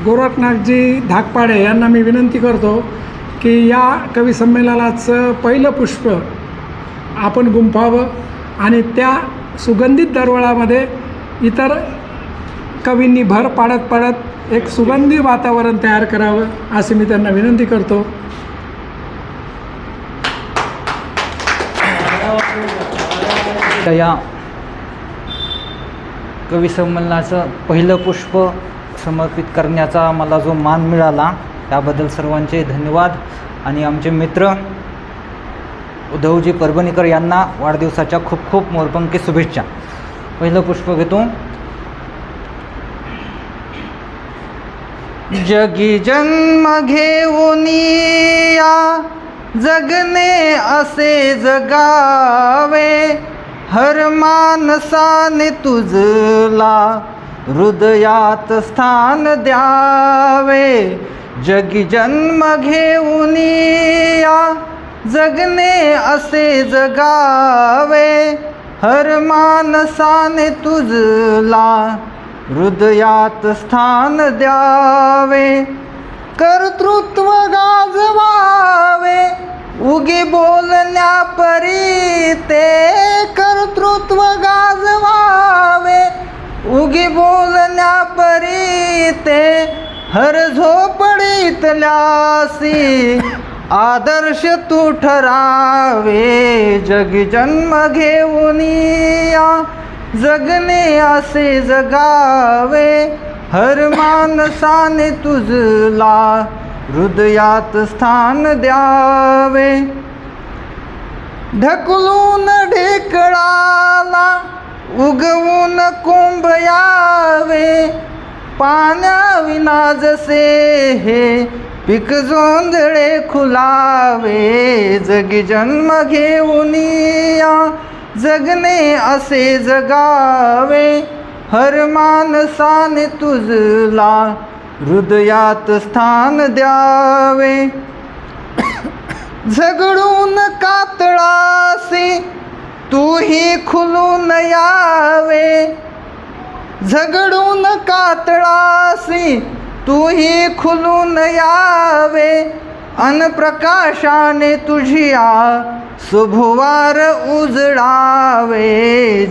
गोरखनाथजी धाकपाडे यांना मी विनंती करतो की या कवी संमेलनाचं पहिलं पुष्प आपण गुंफावं आणि त्या सुगंधित दरवळामध्ये इतर कवींनी भर पाडत एक सुगंधी वातावरण तयार करावं असे मी त्यांना विनंती करतो. या कवी संमेलनाचं पहिलं पुष्प समर्पित करण्याचा मला जो मान मिळाला त्याबद्दल सर्वांचे धन्यवाद. आणि आमचे मित्र उद्धवजी परभणीकर यांना वाढदिवसाच्या खूप खूप मोरपंकी शुभेच्छा. पहिलं पुष्प घेतो. जगी जन्म घेऊन या जगणे असे जगावे, हर मानसाने तुझला हृदयात स्थान द्यावे. जगी जन्म घेऊन या जगणे असे जगावे, हर मानसाने तुझला हृदयात स्थान द्यावे. कर्तृत्व गाजवावे उगी बोलण्या परी ते, कर्तृत्व गाजवावे उगी बोलण्या परी ते, हर झोपडीतल्यासी आदर्श तू ठरावे. जगी जन्म घेऊन या जगणे असे जगावे, हर मानसाने तुझला हृदयात स्थान द्यावे. ढकलून ढेकळाला उगवून कोंब यावे, पाण्याविना जसे हे पीक जोंधळे खुलावे. जगी जन्म घेऊन या जगणे असे जगावे, हर मानसाने तुझला हृदयात स्थान द्यावे. झगडून कातळासी तूही खुलून यावे, झगडून कातळासी तूही खुलून यावे. अनप्रकाशाने तुझिया शुभवार उजळावे.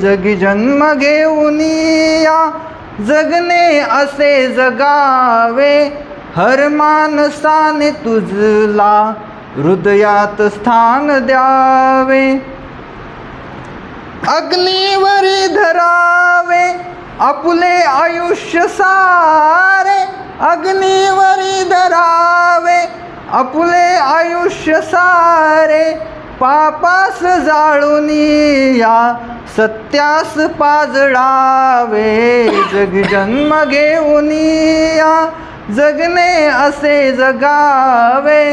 जगी जन्म घेऊन या जगणे असे जगावे, हर मानसाने तुझला हृदयात स्थान द्यावे. अग्नीवरी धरावे आपुले आयुष्य सारे, अग्नीवरी धरावे आपुले आयुष्य सारे. पापास जाळून या सत्यास पाजळावे. जगी जन्म घेऊन या जगणे असे जगावे,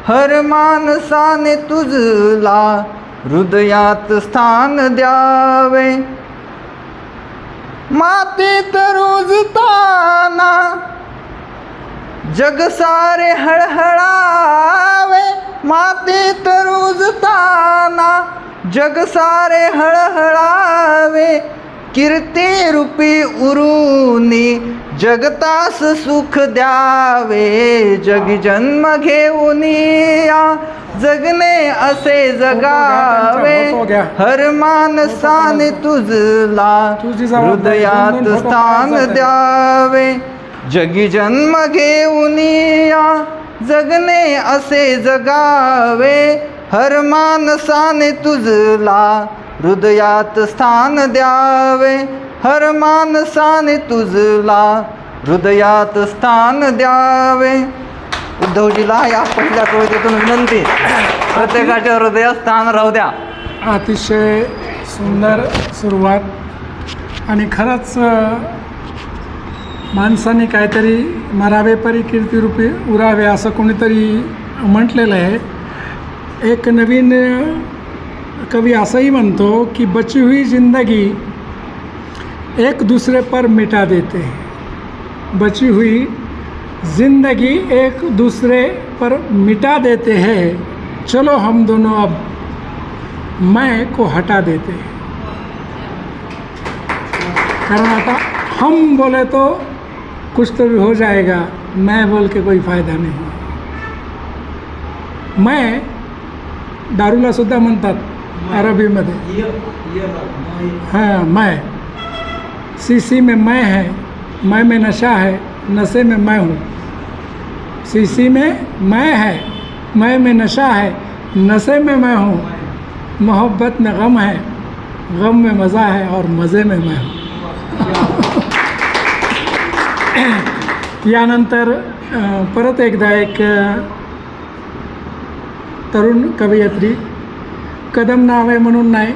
हर मानसाने तुझला हृदयात स्थान द्यावे. मातीत रुजताना जग सारे हळहळावे, मातीत रुजताना जग सारे हळहळावे. कीर्ती रूपी उरुनी जगतास सुख द्यावे. जगी जन्म घेऊन या जगणे असे जगावे, हर मानसाने तुझला हृदयात स्थान द्यावे. जगी जन्म घेऊन या जगणे असे जगावे, हर मानसाने तुझला हृदयात स्थान द्यावे. हर मानसाने तुझला हृदयात स्थान द्यावे. उद्धवजीला या पहिल्या कवितेतून विनंती, प्रत्येकाच्या हृदयात स्थान राहू द्या. अतिशय सुंदर सुरुवात आणि खरंच माणसाने काहीतरी मरावे परी कीर्तिरूपी उरावे असं कोणीतरी म्हटलेलं आहे. एक नवीन कवी असंही म्हणतो की बची हुई जिंदगी एक दूसरे पर मिटा देते हैं, बची हुई जिंदगी एक दूसरे पर मिटा देते हैं, चलो हम दोनों अब मैं को हटा देते हैं. कारण आता हम बोले तो कुछ तो भी हो जाएगा, मैं बोल के कोई फ़ायदा नहीं. मैं दारूला सुद्धा म्हणतात अरबीमध्ये. हाँ मैं, शीशी में मैं में नशा है, नशे में मैं हूँ. शीशी में मैं है, मैं में नशा है, नशे में मैं हूँ. मोहब्बत में गम है, गम में मज़ा है और मज़े में मैं हूँ. यानंतर परत एकदा एक तरुण कवयित्री, कदम नाव आहे म्हणून नाही,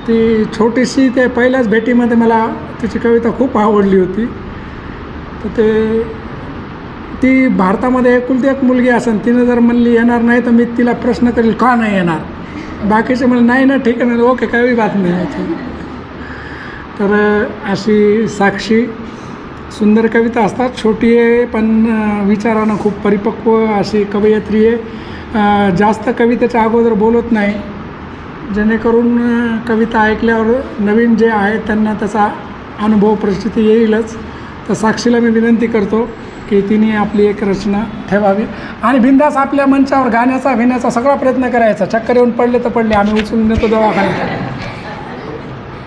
ती छोटीशी, ते पहिल्याच भेटीमध्ये मला तिची कविता खूप आवडली होती. तर ती भारतामध्ये एकुलती एक मुलगी असेल, तिनं जर म्हणली येणार नाही तर मी तिला प्रश्न करेल का नाही येणार. बाकीचे म्हणले नाही ना, ठीक आहे ना, ओके, काही बात नाही. तर अशी साक्षी सुंदर कविता असतात. छोटी आहे पण विचारानं खूप परिपक्व अशी कवयित्री आहे. जास्त कवितेच्या अगोदर बोलत नाही, जेणेकरून कविता ऐकल्यावर नवीन जे आहे त्यांना त्याचा अनुभव परिस्थिती येईलच. तर साक्षीला मी विनंती करतो की तिने आपली एक रचना ठेवावी आणि बिंदास आपल्या मंचावर गाण्याचा भिण्याचा सगळा प्रयत्न करायचा. चक्कर येऊन पडले तर पडले, आम्ही उचलून नेतो दवाखान्यात,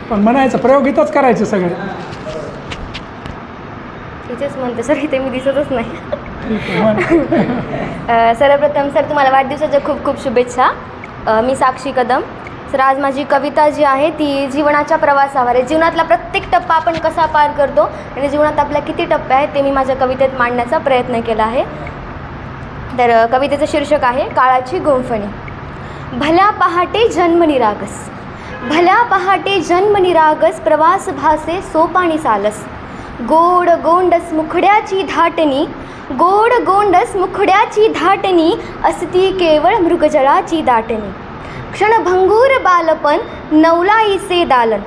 पण म्हणायचं प्रयोग इथंच करायचे सगळे. इथेच म्हणते सर, इथे मी दिसतच नाही. ठीक आहे. सर्वप्रथम सर तुम्हाला वाढदिवसाच्या खूप खूप शुभेच्छा. मी साक्षी कदम. सर आज माझी कविता जी आहे ती जीवनाच्या प्रवासावर आहे. जीवनातला प्रत्येक टप्पा आपण कसा पार करतो आणि जीवनात आपल्या किती टप्पे आहेत ते मी माझ्या कवितेत मांडण्याचा प्रयत्न केला आहे. तर कवितेचं शीर्षक आहे काळाची गुंफणी. भल्या पहाटे जन्म निरागस, भल्या पहाटे जन्म निरागस, प्रवास भासे सोपाणी सालस. गोड गोंडस मुखड्याची धाटणी, गोड गोंडस मुखड्याची धाटणी, असती केवळ मृगजळाची दाटणी. क्षणभंगूर बालपण नवलाईचे दालन,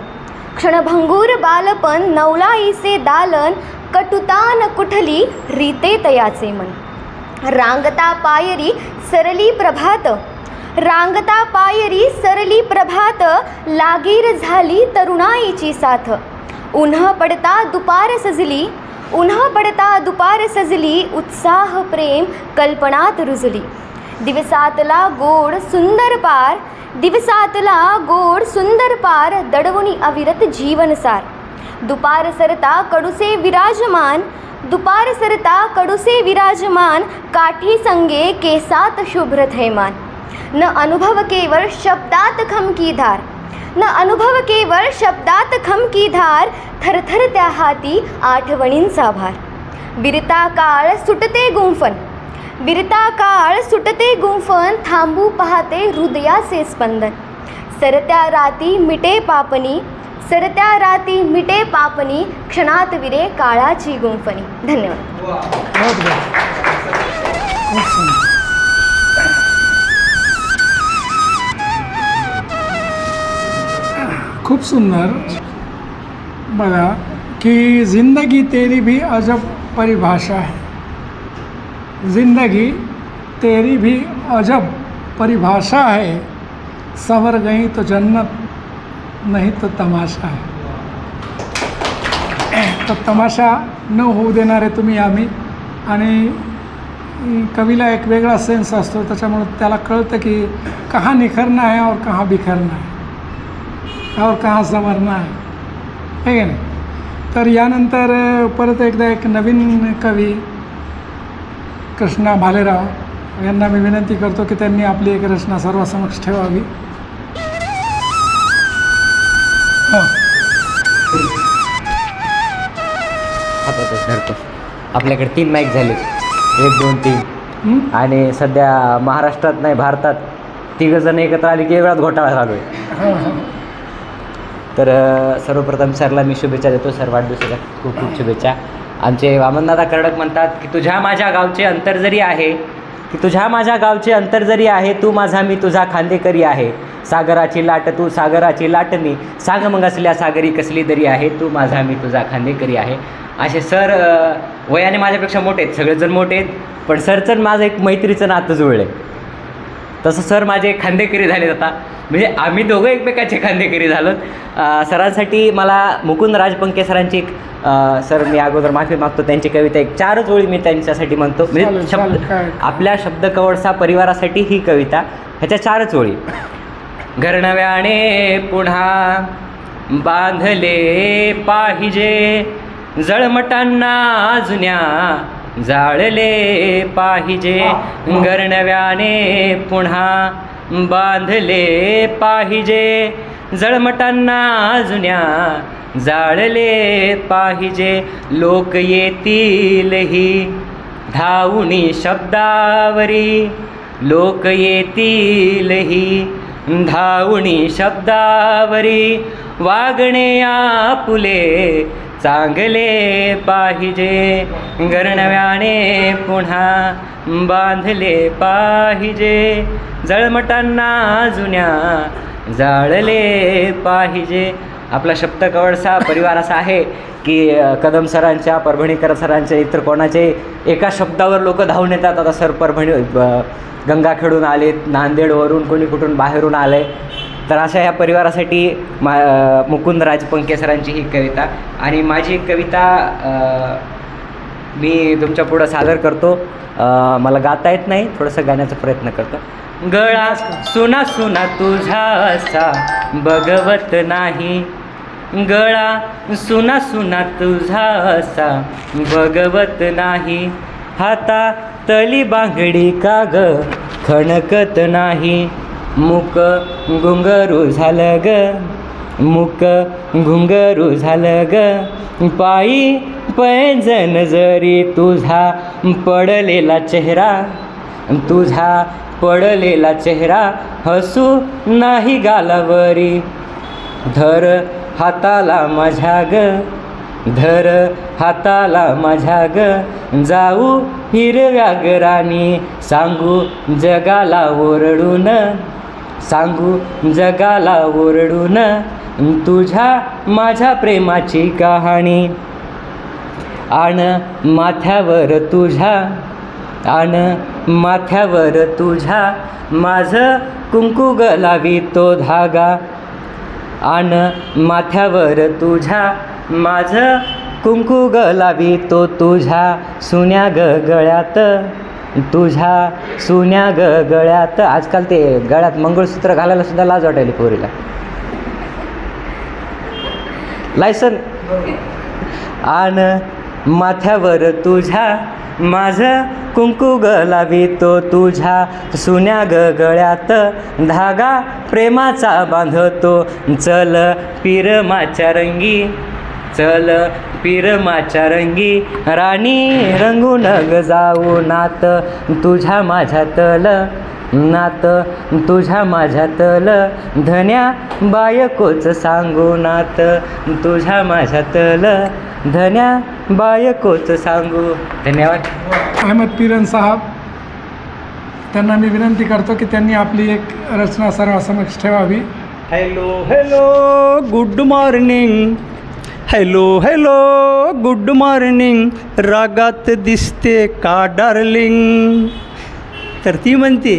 क्षणभंगूर बालपण नवलाईचे दालन, कटुतान कुठली रीते तयाचे मन. रांगता पायरी सरली प्रभात, रांगता पायरी सरली प्रभात, लागीर झाली तरुणाईची साथ. उन्हा पडता दुपार सजली, उन्हा पडता दुपार सजली, उत्साह प्रेम कल्पनात रुजली. दिवसातला गोड सुंदर पार, दिवसातला गोड सुंदर पार, दडवणी अविरत जीवनसार. दुपार सरता कडूसे विराजमान, दुपार सरता कडूसे विराजमान, काठी संगे केसात शुभ्र थैमान. न अनुभव केवळ शब्दात खमकी धार, न अनुभव केवळ शब्दात खमकी धार, थरथर त्या हाती आठवणींचा भार. बिरता काळ सुटते गुंफन, बिरता काळ सुटते गुंफन, थांबू पाहते हृदयाचे स्पंदन. सरत्या राती मिटे पापणी, सरत्या राती मिटे पापणी, क्षणात विरे काळाची गुंफणी. धन्यवाद. खूप सुंदर. बघा की जिंदगी तेरी भी अजब परिभाषा है, जिंदगी तेरी भी अजब परिभाषा है, संवर गई तो जन्नत नहीं तो तमाशा है. तर तमाशा न होऊ देणारे तुम्ही आम्ही. आणि कवीला एक वेगळा सेन्स असतो, त्याच्यामुळे त्याला कळतं की कहाँ निखरना है और कहाँ बिखरना है और कहाँ संवरना है, हे नाही. तर यानंतर परत एकदा एक नवीन कवी कृष्णा भालेराव यांना मी विनंती करतो की त्यांनी आपली एक रचना सर्वांसमक्ष ठेवावी. धरतो. आपल्याकडे 3 माईक झाले, 1 2 3, आणि सध्या महाराष्ट्रात नाही भारतात 3 जण एकत्र आले की वेगळाच घोटाळा चालू आहे. तर सर्वप्रथम सरला मी शुभेच्छा देतो. सर वाढदिवसाच्या खूप खूप शुभेच्छा. आमचे वामनदादा कर्डक म्हणतात की तुझ्या माझ्या गावचे अंतर जरी आहे, की तुझ्या माझ्या गावचे अंतर जरी आहे, तू माझा मी तुझा खांदेकरी आहे. सागराची लाट तू सागराची लाटणी, सांग मग असल्या सागरी कसली दरी आहे, तू माझा मी तुझा खांदेकरी आहे. असे सर वयाने माझ्यापेक्षा मोठे आहेत, सगळेजण मोठे आहेत, पण सरचं माझं एक मैत्रीचं नातं जुळलं आहे. तसं सर माझे खांदेकरी झालेत आता, म्हणजे आम्ही दोघं एकमेकाचे खांदेकरी झालो. सरांसाठी मला मुकुंद राजपंके सरांची एक सर मी अगोदर माफी मागतो, त्यांची कविता एक 4च ओळी मी त्यांच्यासाठी म्हणतो, म्हणजे चालेल, शब्द काय. आपल्या शब्दकवडसा परिवारासाठी ही कविता, ह्याच्या 4च ओळी. घर नव्याने पुन्हा बांधले पाहिजे, जळमटांना जुन्या जाळले पाहिजे. घर नव्याने पुन्हा बांधले पाहिजे, जळमटांना जुन्या जाळले पाहिजे. लोक येतीलही धावुनी शब्दावरी, लोक येतीलही धावुनी शब्दावरी. वागणे आपुले चांगले पाहिजे, घर नव्याने पुन्हा बांधले पाहिजे, जळमटांना जुन्या जाळले पाहिजे. आपला शब्द कवडसा परिवार असा आहे की कदम सरांच्या, परभणीकर सरांच्या, इतर कोणाचे एका शब्दावर लोक धावून येतात. आता सर परभणी गंगाखेडून आलेत, नांदेडवरून, कोणी कुठून बाहेरून आले. तर अशा ह्या परिवारासाठी मुकुंद राजपंके सरांची ही कविता. आणि माझी एक कविता मी तुमच्या पुढं सादर करतो. मला गाता येत नाही, थोडंसं गाण्याचा प्रयत्न करतो. गळा सुना सुना तुझा असा बघवत नाही, गळा सुना सुना तुझा असा बघवत नाही. हाता तली बांगडी का ग खणकत नाही, मुक घुंगरू झालं ग, मुक घुंगरू झालं ग. पायी पैंजण जरी तुझा पडलेला चेहरा, तुझा पडलेला चेहरा हसू नाही गालावरी. धर हाताला माझ्या ग, धर हाताला माझ्या ग, जाऊ हिरव्या गरानी, सांगू जगाला ओरडून, सांगू जगाला ओरडून, तुझ्या माझ्या प्रेमाची कहाणी. आण माथ्यावर तुझ्या, आण माथ्यावर तुझ्या, माझं कुंकू गलावी तो धागा. आण माथ्यावर तुझ्या, माझं कुंकू गलावी तो तुझ्या सुन्या ग गळ्यात, तुझ्या सुन्या ग गळ्यात. आजकाल ते गळ्यात मंगळसूत्र घालायला सुद्धा लाज वाटायली पोरीला. लायसन. आण माथ्यावर तुझ्या, माझं कुंकू गलावी तो तुझ्या सुन्या ग गळ्यात, धागा प्रेमाचा बांधतो. चल पिरमाच्या रंगी, चल पिरमाच्या रंगी, राणी रंगून ग जाऊ नात तुझ्या माझ्यातल, नात तुझ्या माझ्यातल. धन्या बायकोच सांगू नात तुझ्या माझ्यातल, धन्या बायकोच सांगू. धन्यवाद. अहमद पीरन साहब, त्यांना मी विनंती करतो की त्यांनी आपली एक रचना सर्वांसमक्ष ठेवावी. Hello hello good morning, hello hello good morning, रागात दिसते का डार्लिंग. तर ती म्हणते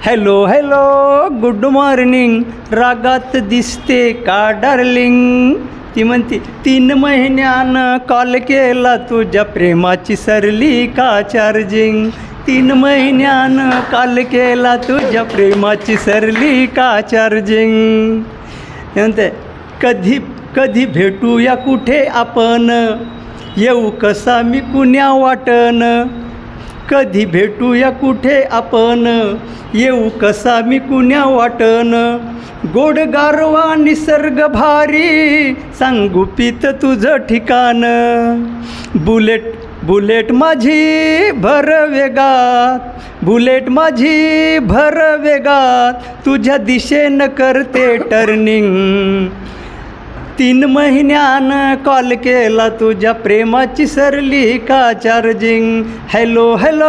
हॅलो हॅलो गुड मॉर्निंग, रागात दिसते का डार्लिंग. ती म्हणते 3 महिन्यानं कॉल केला, तुझ्या प्रेमाची सरली का चार्जिंग. 3 महिन्यानं कॉल केला, तुझ्या प्रेमाची सरली का चार्जिंग. म्हणते कधी कधी भेटूया कुठे आपण, येऊ कसा मी कुण्या वाटन. कधी भेटूया कुठे आपण, येऊ कसा मी कुण्या वाटन. गोड गारवा निसर्ग भारी, सांगू पित तुझं ठिकाण. बुलेट बुलेट माझी भर वेगात, बुलेट माझी भर वेगात, तुझ्या दिशेनं करते टर्निंग. 3 महिन्यानं कॉल केला, तुझ्या प्रेमाची सरली का charging. Hello hello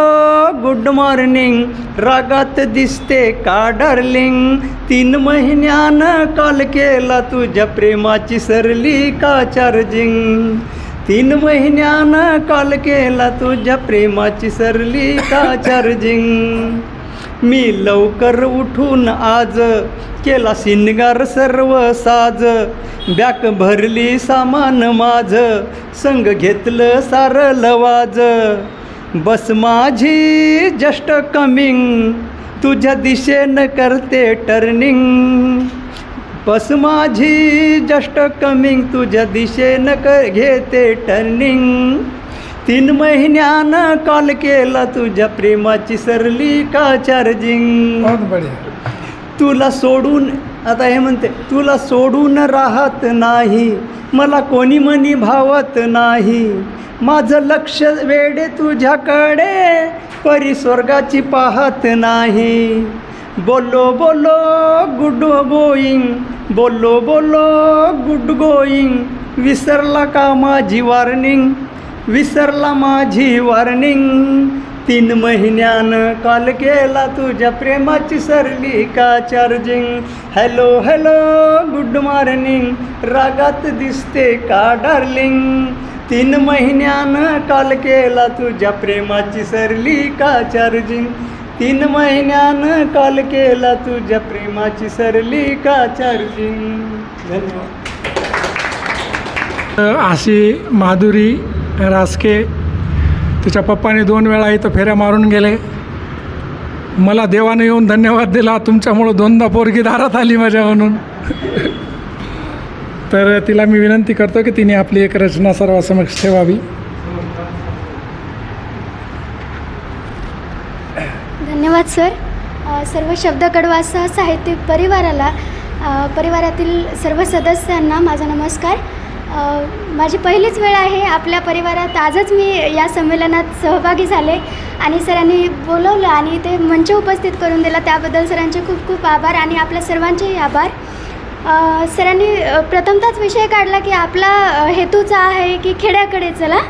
good morning, रागात दिसते का डार्लिंग. 3 महिन्यानं कॉल केला, तुझ्या प्रेमाची सरली का चार्जिंग. 3 महिन्यानं कॉल केला, तुझ्या प्रेमाची सरली का चार्जिंग. मी लवकर उठून आज केला शिनगार सर्व साज, बॅक भरली सामान माझं, संग घेतलं सारं लवाज. बस माझी जस्ट कमिंग, तुझ्या दिशेनं करते टर्निंग. बस माझी जस्ट कमिंग, तुझ्या दिशेनं घेते टर्निंग. 3 महिन्यानं कॉल केला, तुझ्या प्रेमाची सरली का चार्जिंग. बहुत बढिया. तुला सोडून, आता हे म्हणते, तुला सोडून राहत नाही, मला कोणी मनी भावत नाही. माझं लक्ष वेडे तुझ्याकडे, परी स्वर्गाची पाहत नाही. बोलो बोलो गुड गोईंग, बोलो बोलो गुड गोईंग. विसरला का माझी वॉर्निंग, विसरला माझी वॉर्निंग. 3 महिन्यानं कॉल केला, तुझ्या प्रेमाची सरली का charging. Hello hello good morning, रागात दिसते का डार्लिंग. 3 महिन्यानं कॉल केला, तुझ्या प्रेमाची सरली का चार्जिंग. 3 महिन्यानं कॉल केला, तुझ्या प्रेमाची सरली का चार्जिंग. धन्यवाद. अशी माधुरी रासके, तिच्या पप्पाने 2 वेळा इथं फेऱ्या मारून गेले. मला देवाने येऊन धन्यवाद दिला, तुमच्यामुळं 2दा पोरगी दारात आली माझ्या म्हणून. तर तिला मी विनंती करतो की तिने आपली एक रचना सर्वांसमक्ष ठेवावी. धन्यवाद सर. सर्व शब्द कडवासा साहित्यिक परिवाराला, परिवारातील सर्व सदस्यांना माझा नमस्कार. माझी पहिलीच वेळ आहे आपल्या परिवारात. आजच मी या संमेलनात सहभागी झाले आणि सरांनी बोलवलं आणि ते मंच उपस्थित करून दिला, त्याबद्दल सरांचे खूप खूप आभार आणि आपल्या सर्वांचेही आभार. सरांनी प्रथमतःच विषय काढला की आपला हेतूचा आहे की खेड्याकडे चला.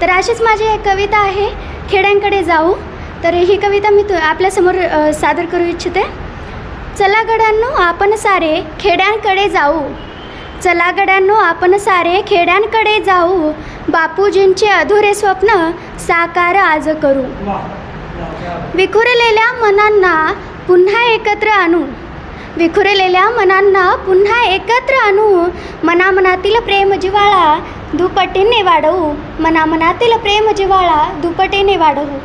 तर अशीच माझी एक कविता आहे, खेड्यांकडे जाऊ. तर ही कविता मी आपल्यासमोर सादर करू इच्छिते. चला गड्यांनो आपण सारे खेड्यांकडे जाऊ, चला गड्यांनो आपण सारे खेड्यांकडे जाऊ. बापूजींचे अधुरे स्वप्न साकार आज करू. विखुरलेल्या मनांना पुन्हा एकत्र आणू, विखुरलेल्या मनांना पुन्हा एकत्र आणू. मनामनातील प्रेम जिव्हाळा दुपटीने वाढवू, मनामनातील प्रेम जिव्हाळा दुपटीने वाढवू.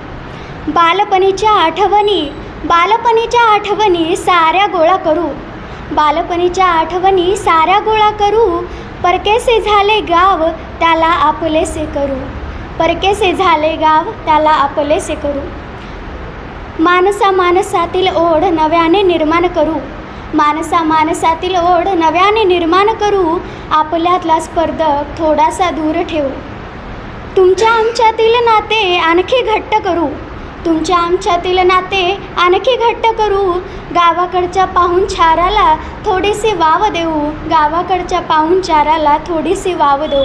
बालपणीच्या आठवणी, बालपणीच्या आठवणी साऱ्या गोळा करू, बालपणीच्या आठवणी साऱ्या गोळा करू. परकेसे झाले गाव त्याला आपलेसे करू, परकेसे झाले गाव त्याला आपलेसे करू. मानसा मानसातील ओढ नव्याने निर्माण करू, मानसा मानसातील ओढ नव्याने निर्माण करू. आपल्यातला स्पर्धक थोडासा दूर ठेवू. तुमच्या आमच्यातील नाते आणखी घट्ट करू, तुमच्या आमच्यातील नाते आणखी घट्ट करू. गावाकडच्या पाहुणचाराला थोडीशी वाव देऊ, गावाकडच्या पाहुणचाराला थोडीशी वाव देऊ.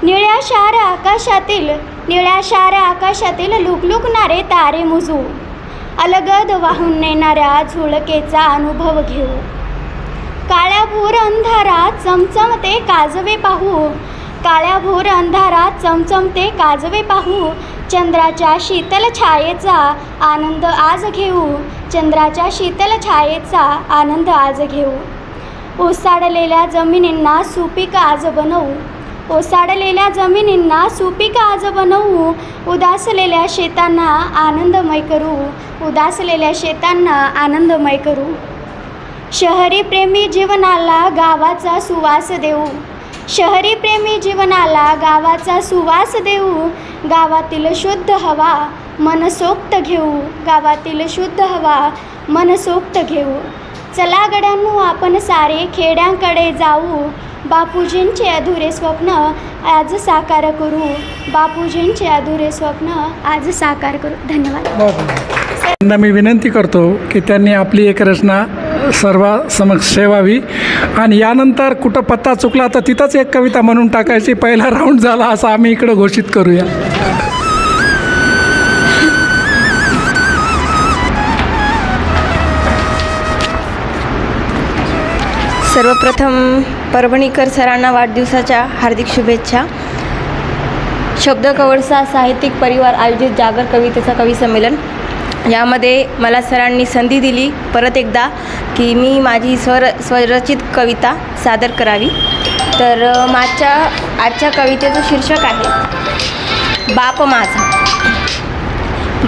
निळ्या शार आकाशातील, निळ्या शार आकाशातील लुकलुकणारे तारे मोजू. अलगद वाहून नेणाऱ्या झुळकेचा अनुभव घेऊ. काळ्याभोर अंधारात चमचमते काजवे पाहू, काळ्याभोर अंधारात चमचमते काजवे पाहू. चंद्राच्या शीतल छायेचा आनंद आज घेऊ, चंद्राच्या शीतल छायेचा आनंद आज घेऊ. ओसाडलेल्या जमिनींना सुपीक आज बनवू, ओसाडलेल्या जमिनींना सुपीक आज बनवू. उदासलेल्या शेतांना आनंदमय करू, उदासलेल्या शेतांना आनंदमय करू. शहरी प्रेमी जीवनाला गावाचा सुवास देऊ, शहरी प्रेमी जीवनाला गावाचा सुवास देऊ. गावातील शुद्ध हवा मनसोक्त घेऊ, गावातील शुद्ध हवा मनसोक्त घेऊ. चला गड्यांनो आपण सारे खेड्यांकडे जाऊ. बापूजींचे अधुरे स्वप्न आज साकार करू, बापूजींचे अधुरे स्वप्न आज साकार करू. धन्यवाद. त्यांना मी विनंती करतो की त्यांनी आपली एक रचना सर्वांसमक्ष ठेवावी आणि यानंतर कुठं पत्ता चुकला तर तिथंच एक कविता म्हणून टाकायची. पहिला राऊंड झाला असं आम्ही इकडं घोषित करूया. सर्वप्रथम परभणीकर सरांना वाढदिवसाच्या हार्दिक शुभेच्छा. शब्द कवळसा साहित्यिक परिवार आयोजित जागर कवितेचा कवी संमेलन यामध्ये मला सरांनी संधी दिली परत एकदा की मी माझी स्वरचित कविता सादर करावी. तर आजच्या कवितेचं शीर्षक आहे बाप माझा.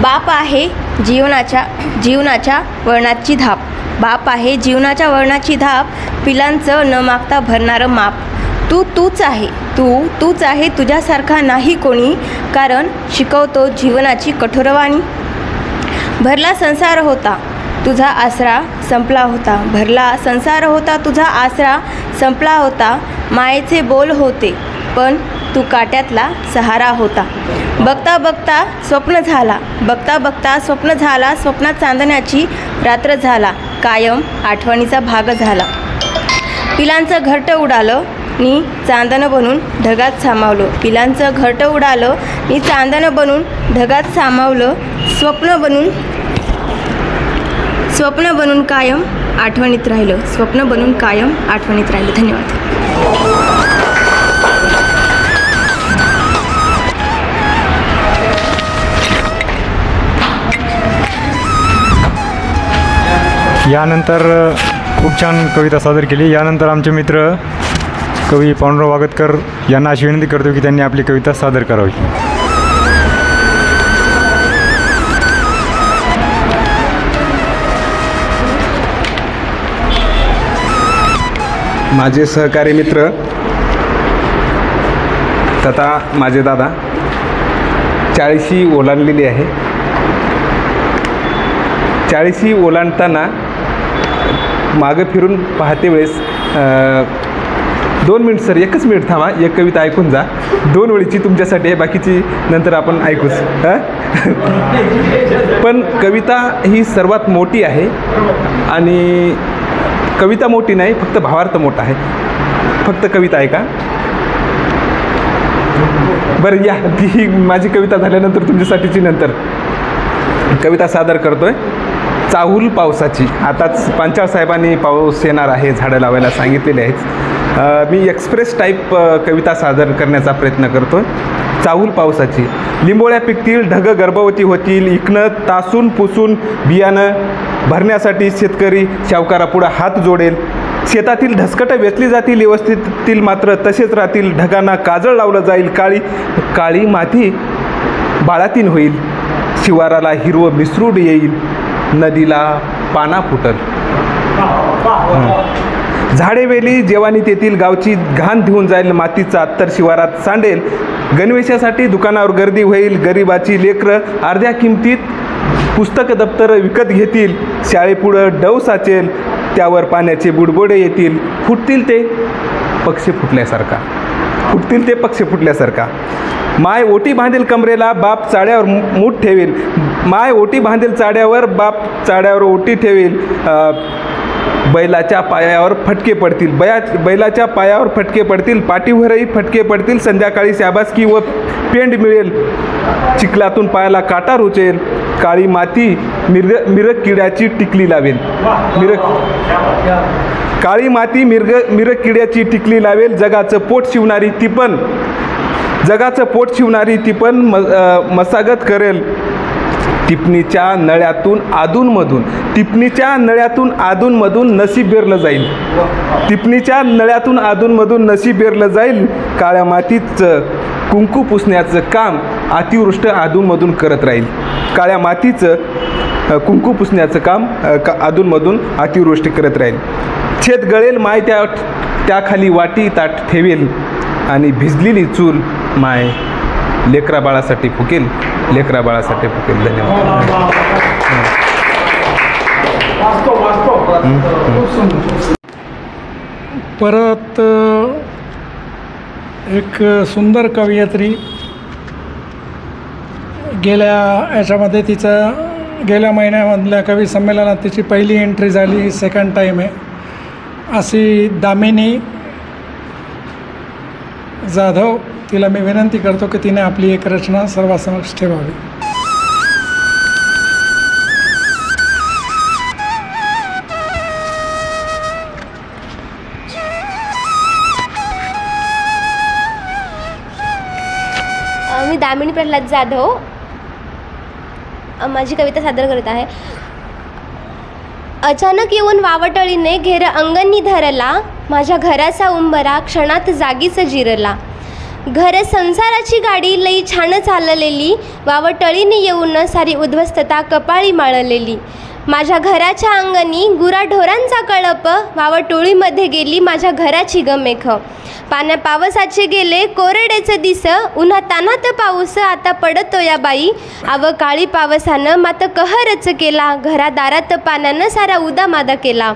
बाप आहे जीवनाच्या वळणाची धाप. बाप आहे जीवनाच्या वळणाची धाप. पिलांचं न मागता भरणारं माप. तूच आहे तुझ्यासारखा नाही कोणी. कारण शिकवतो जीवनाची कठोरवाणी. भरला संसार होता तुझा आसरा संपला होता. भरला संसार होता तुझा आसरा संपला होता. मायेचे बोल होते पण तू काट्यातला सहारा होता. बघता बघता स्वप्न झाला. स्वप्नात चांदण्याची रात्र झाला. कायम आठवणीचा भाग झाला. पिलांचं घरटं उडालं मी चांदणं बनून ढगात सामावलं. पिलांचं घरटं उडालं मी चांदणं बनून ढगात सामावलं. स्वप्न बनून कायम आठवणीत राहिलं. धन्यवाद. यानंतर खूप छान कविता सादर केली. यानंतर आमचे मित्र कवी पांडुरंग वागतकर यांना अशी विनंती करतो की त्यांनी आपली कविता सादर करावी. माझे सहकारी मित्र तथा माझे दादा 40शी ओलांडलेली आहे. 40शी ओलांडताना मागं फिरून पाहते वेळेस 2 मिनिट सर, एकच मिनिट थांबा, एक कविता ऐकून जा. 2 ओळीची तुमच्यासाठी आहे, बाकीची नंतर आपण ऐकूच. पण कविता ही सर्वात मोठी आहे आणि कविता मोठी नाही, फक्त भावार्थ मोठा आहे. फक्त कविता ऐका. बरं या, ती माझी कविता झाल्यानंतर तुमच्यासाठीची नंतर कविता सादर करतोय. चाहूल पावसाची. आताच पांचाळ साहेबांनी पाऊस येणार आहे, झाडं लावायला सांगितलेले आहेत. मी एक्सप्रेस टाईप कविता सादर करण्याचा प्रयत्न करतोय. चाहूल पावसाची. लिंबोळ्या पिकतील, ढगं गर्भवती होतील, इकणं तासून पुसून बियाणं भरण्यासाठी शेतकरी सावकारापुढं हात जोडेल. शेतातील ढसकटं वेचली जातील, व्यवस्थितील मात्र तसेच राहतील. ढगांना काजळ लावलं जाईल, काळी माती बाळातीन होईल. शिवाराला हिरवं मिसरूड येईल, नदीला पाना फुटल. झाडे वेली जेवानीत येतील, गावची घाण धुवून जाईल, मातीचा अत्तर शिवारात सांडेल. गणवेशासाठी दुकानावर गर्दी होईल, गरिबाची लेकरं अर्ध्या किमतीत पुस्तकं दप्तर विकत घेतील. शाळेपुढं डव साचेल, त्यावर पाण्याचे बुडबुडे येतील. फुटतील ते पक्षी फुटल्यासारखा. माय ओटी बांधेल कमरेला, बाप चाड्यावर मूठ ठेवेल. माय ओटी बांधेल चाड्यावर, बाप चाड्यावर ओटी ठेवेल. बैलाच्या पायावर फटके पडतील, पाठीवरही फटके पडतील. संध्याकाळी शाबासकी व पेंड मिळेल, चिखलातून पायाला काटा रुचेल. काळी माती मिरग किड्याची टिकली लावेल. काळी माती मिरग किड्याची टिकली लावेल. जगाचं पोट शिवणारी ती पण मशागत करेल. टिपणीच्या नळ्यातून आदूनमधून नशीब बेरलं जाईल. काळ्या मातीचं कुंकू पुसण्याचं काम अतिवृष्ट अधूनमधून करत राहील. काळ्या मातीचं कुंकू पुसण्याचं काम अधूनमधून अतिवृष्टी करत राहील. छेद गळेल माय त्याखाली वाटी ताट ठेवेल. आणि भिजलेली चूल माय लेकरा बाळासाठी फुकेल. धन्यवाद. परत एक सुंदर कवयित्री याच्यामध्ये गेल्या महिन्यामधल्या कवी संमेलनात तिची पहिली एंट्री झाली, सेकंड टाईम आहे, अशी दामिनी जाधव. तिला मी विनंती करतो की तिने आपली एक रचना सर्वांसमक्ष ठेवावी. मी दामिनी प्रल्हाद जाधव. माझी कविता सादर करत आहे. अचानक येऊन वावटळीने घेर अंगणी धरला, माझ्या घराचा उंबरा क्षणात जागीच जिरला. घर संसाराची गाडी लई छान चाललेली, वावटळीने येऊन सारी उद्ध्वस्तता कपाळी माळलेली. माझ्या घराच्या अंगणी गुराढोरांचा कळप, वावटोळीमध्ये गेली माझ्या घराची गमेख. पाण्या पावसाचे गेले कोरडेच दिस, उन्हा तानात पाऊस आता पडतो या बाई. आव काळी पावसानं मात कहरच केला, घरादारात पाण्यानं सारा उदामादा केला.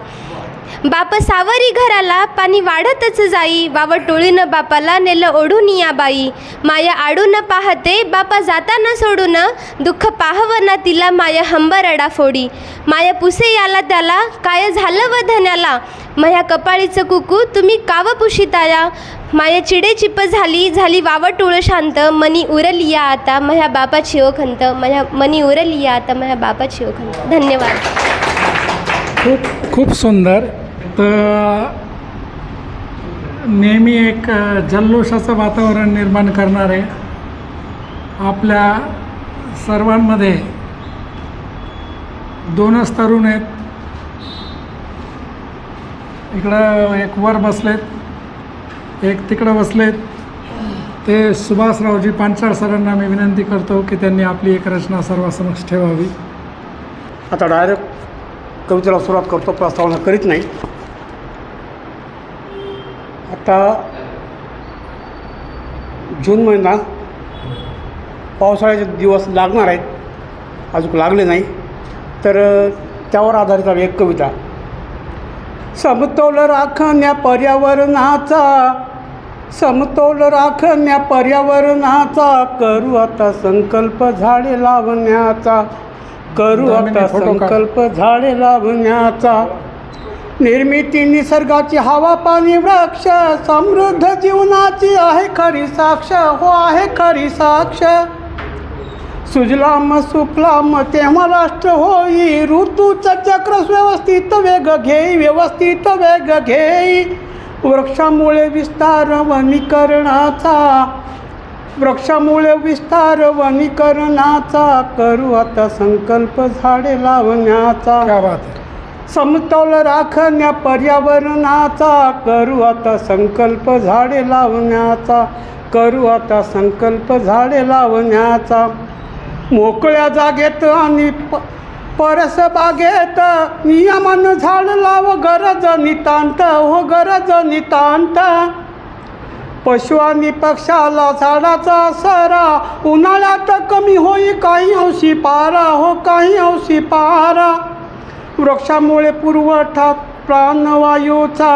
बाप सावरी घराला पाणी वाढतच जाई, वावटोळीनं बापाला नेलं ओढून या बाई. माया आडून पाहते बापा जाताना सोडून, दुःख पाहवना तिला माया हंबरडा फोडी. माया पुसे याला त्याला काय झालं व धन्याला, मह्या कपाळीचं कुकू तुम्ही काव पुशिताया. माया चिडे चिप झाली वावटोळ शांत, मनी उरली या आता मह्या बापाची ओखंत. मनी उरली या आता मह्या बापाची ओखंत. धन्यवाद. खूप सुंदर. तर नेहमी एक जल्लोषाचं वातावरण निर्माण करणारे आपल्या सर्वांमध्ये दोनच तरुण आहेत. इकडं एक वर बसलेत, एक तिकडं बसलेत. ते सुभाषरावजी पांचाळ सरांना मी विनंती करतो की त्यांनी आपली एक रचना सर्वांसमक्ष ठेवावी. आता डायरेक्ट कवितेला सुरुवात करतो, प्रस्तावना करीत नाही. आता जून महिना, पावसाळ्याचे दिवस लागणार आहेत, अजून लागले नाही, तर त्यावर आधारित आहे एक कविता. समतोल राखण्या पर्यावरणाचा, समतोल राखण्या पर्यावरणाचा, करू आता संकल्प झाडे लावण्याचा, करू आता संकल्प झाडे लावण्याचा. निर्मिती निसर्गाची हवा पाणी वृक्ष, समृद्ध जीवनाची आहे खरी साक्ष, हो आहे खरी साक्ष. सुजलाम सुफलाम तेव्हा राष्ट्र होई, ऋतूचं चक्र व्यवस्थित वेग घेई, व्यवस्थित वेग घेई. वृक्षामुळे विस्तार वनीकरणाचा, वृक्षामुळे विस्तार वनीकरणाचा, करू आता संकल्प झाडे लावण्याचा. क्या बात आहे. समतोल राखण्या पर्यावरणाचा, करू आता संकल्प झाडे लावण्याचा, करू आता संकल्प झाडे लावण्याचा. मोकळ्या जागेत आणि परस बागेत नियमानं झाड लाव, गरज नितांत, हो गरज नितांत. पशु आणि पक्षाला झाडाचा सरा, उन्हाळ्यात कमी होई काही अंशी पारा, हो काही अंशी पारा. वृक्षामुळे पुरवठा प्राणवायूचा,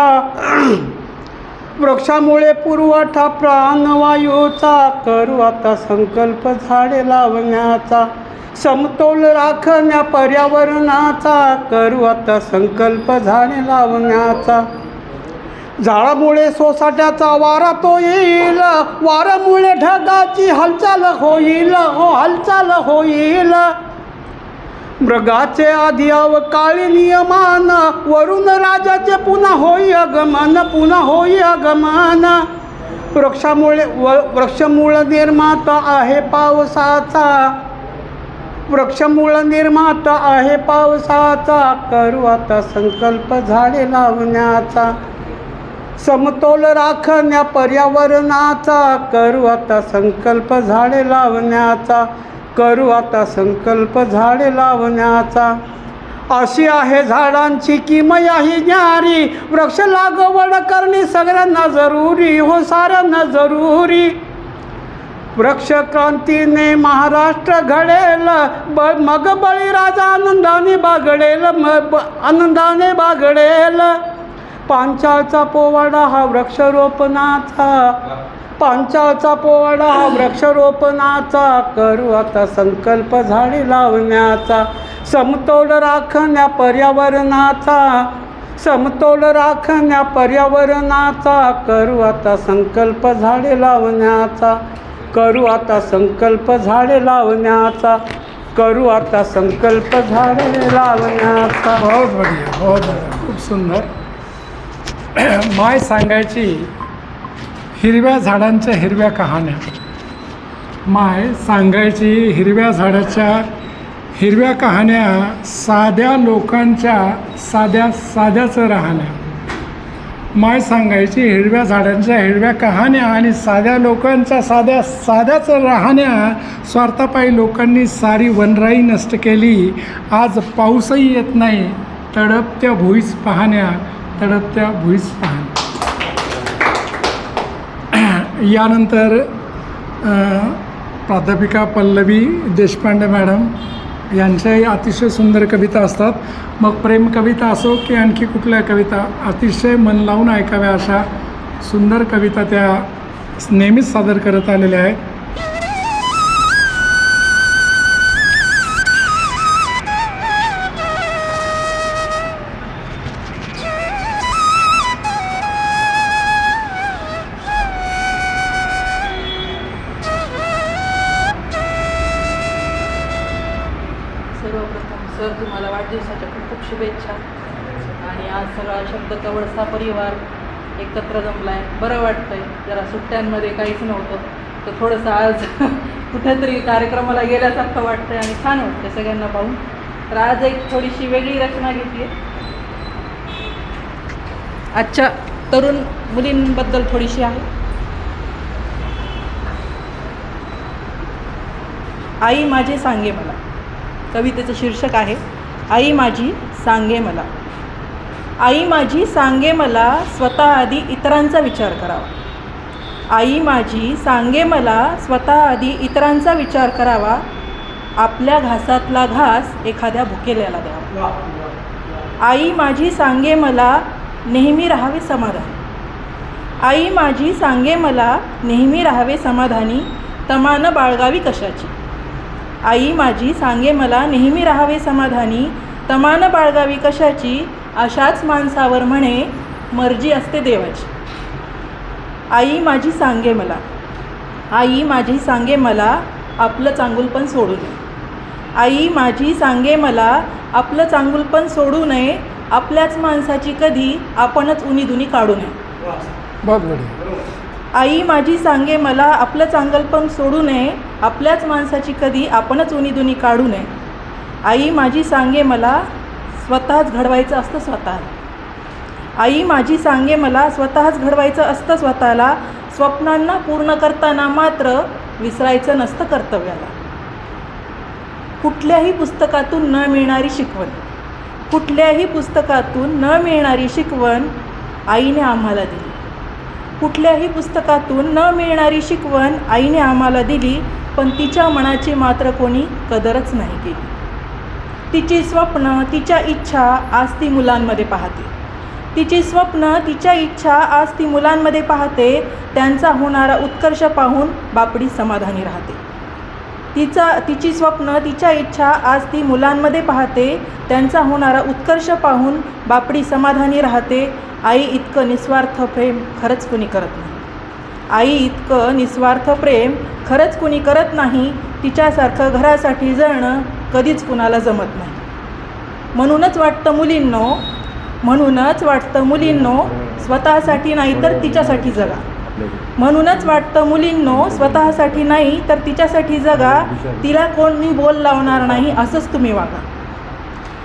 वृक्षामुळे पुरवठा प्राणवायूचा, करू आता संकल्प झाडे लावण्याचा. समतोल राखण्या पर्यावरणाचा, करू आता संकल्प झाडे लावण्याचा. झाडामुळे सोसाट्याचा वारा तो येईल, वाऱ्यामुळे ढगाची हालचाल होईल, हो हालचाल होईल. मृगाचे आधी अवकाळी नियमान, वरून राजाचे पुन्हा होई आगमन, पुन्हा होई आगमन. वृक्षमूळ निर्माता आहे पावसाचा, वृक्षमूळ निर्माता आहे पावसाचा, करू आता संकल्प झाडे लावण्याचा. समतोल राखण्या पर्यावरणाचा, करू आता संकल्प झाडे लावण्याचा, करू आता संकल्प झाडे लावण्याचा. अशी आहे झाडांची किमया ही न्यारी, वृक्ष लागवड करणे सगळ्यांना जरुरी, हो साऱ्यांना जरुरी. वृक्ष क्रांतीने महाराष्ट्र घडेल, मग बळीराजा आनंदाने बागडेल, आनंदाने बागडेल. पांचाळचा पोवाडा हा वृक्षरोपणाचा, पांचाळचा पोवाडा हा वृक्षरोपणाचा, करू आता संकल्प झाडे लावण्याचा. समतोल राखण्या पर्यावरणाचा, समतोल राखण्या पर्यावरणाचा, करू आता संकल्प झाडे लावण्याचा, करू आता संकल्प झाडे लावण्याचा, करू आता संकल्प झाडे लावण्याचा. बहुत बढिया, बहुत बढिया, खूप सुंदर. माय सांगायची हिरव्या झाडांच्या हिरव्या कहाण्या, माय सांगायची हिरव्या झाडाच्या हिरव्या कहाण्या साध्या लोकांच्या साध्याचं राहण्या. माय सांगायची हिरव्या झाडांच्या हिरव्या कहाण्या आणि साध्या लोकांच्या साध्याचं राहण्या. स्वार्थापायी लोकांनी सारी वनराई नष्ट केली. आज पाऊसही येत नाही, तडपत्या भुईस पाहण्या. यानंतर प्राध्यापिका पल्लवी देशपांडे मॅडम यांच्याही अतिशय सुंदर कविता असतात. मग प्रेम कविता असो की आणखी कुठल्या कविता, अतिशय मन लावून ऐकाव्या अशा सुंदर कविता त्या नेहमीच सादर करत आलेल्या आहेत. सर्वप्रथम सर तुम्हाला वाढदिवसाच्या खूप खूप शुभेच्छा. आणि आज सगळा शब्द कवळसा परिवार एकत्र जमला आहे, बरं वाटतं आहे. जरा सुट्ट्यांमध्ये काहीच नव्हतं तर थोडंसं आज कुठेतरी कार्यक्रमाला गेल्यासारखं वाटतं आहे आणि छान वाटतं सगळ्यांना पाहून. तर आज एक थोडीशी वेगळी रचना घेतली आहे. आजच्या तरुण मुलींबद्दल थोडीशी आहे. आई माझे सांगे मला. कवितेचं शीर्षक आहे आई माझी सांगे मला. आई माझी सांगे मला स्वतः आधी इतरांचा विचार करावा. आई माझी सांगे मला स्वतः आधी इतरांचा विचार करावा. आपल्या घासातला घास एखाद्या भुकेल्याला द्यावा. आई माझी सांगे मला नेहमी राहावे समाधानी. आई माझी सांगे मला नेहमी राहावे समाधानी. तमान बाळगावी कशाची. आई माझी सांगे मला नेहमी राहावे समाधानी. तमान बाळगावी कशाची. अशाच माणसावर म्हणे मर्जी असते देवाची. आई माझी सांगे मला. आई माझी सांगे मला आपलं चांगुलपण सोडू नये. आई माझी सांगे मला आपलं चांगुलपण सोडू नये. आपल्याच माणसाची कधी आपणच उनीदुनी काढू नये. आई माझी सांगे मला आपलं चांगलपण सोडू नये. आपल्याच माणसाची कधी आपणच उनीदुनी काढू नये. आई माझी सांगे मला स्वतःच घडवायचं असतं स्वतःला. आई माझी सांगे मला स्वतःच घडवायचं असतं स्वतःला. स्वप्नांना पूर्ण करताना मात्र विसरायचं नसतं कर्तव्याला. कुठल्याही पुस्तकातून न मिळणारी शिकवण. कुठल्याही पुस्तकातून न मिळणारी शिकवण आईने आम्हाला दिली. कुठल्याही पुस्तकातून न मिळणारी शिकवण आईने आम्हाला दिली. पण तिच्या मनाची मात्र कोणी कदरच नाही केली. तिची स्वप्न तिच्या इच्छा आज ती मुलांमध्ये पाहते. तिची स्वप्न तिच्या इच्छा आज ती मुलांमध्ये पाहते. त्यांचा होणारा उत्कर्ष पाहून बापडी समाधानी राहते. तिची स्वप्न तिच्या इच्छा आज ती मुलांमध्ये पाहते. त्यांचा होणारा उत्कर्ष पाहून बापडी समाधानी राहते. आई इतकं निस्वार्थ प्रेम खरंच कुणी करत नाही. आई इतकं निस्वार्थ प्रेम खरंच कुणी करत नाही. तिच्यासारखं घरासाठी जळणं कधीच कुणाला जमत नाही. म्हणूनच वाटतं मुलींनो स्वतःसाठी नाही तर तिच्यासाठी जगा. म्हणूनच वाटतं मुलींनो स्वतःसाठी नाही तर तिच्यासाठी जगा. तिला कोणी बोल लावणार नाही असंच तुम्ही वागा.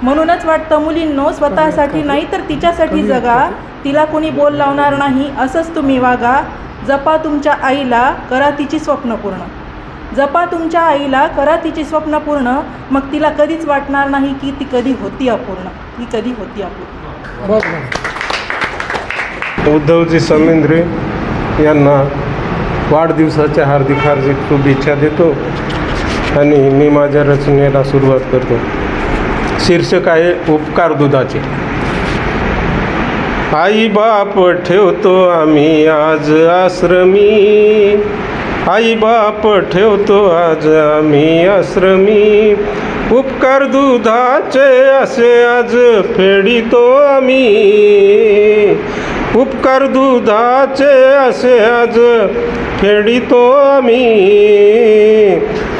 म्हणूनच वाटतं मुलींनो स्वतःसाठी नाही तर तिच्यासाठी जगा. तिला कोणी बोल लावणार नाही असंच तुम्ही वागा. जपा तुमच्या आईला करा तिची स्वप्न पूर्ण. जपा तुमच्या आईला करा तिची स्वप्न पूर्ण. मग तिला कधीच वाटणार नाही की ती कधी होती अपूर्ण. उद्धवजी समेंद्रे यांना वाढदिवसाच्या हार्दिक शुभेच्छा देतो आणि मी माझ्या रचनेला सुरुवात करतो. शीर्षक आहे उपकार दुधाचे. आई बाप ठेवतो आम्ही आज आश्रमी. आई बाप ठेवतो आज आम्ही आश्रमी. उपकार दुधाचे असे आज फेडितो आम्ही. उपकार दुधाचे असे आज फेडितो आम्ही.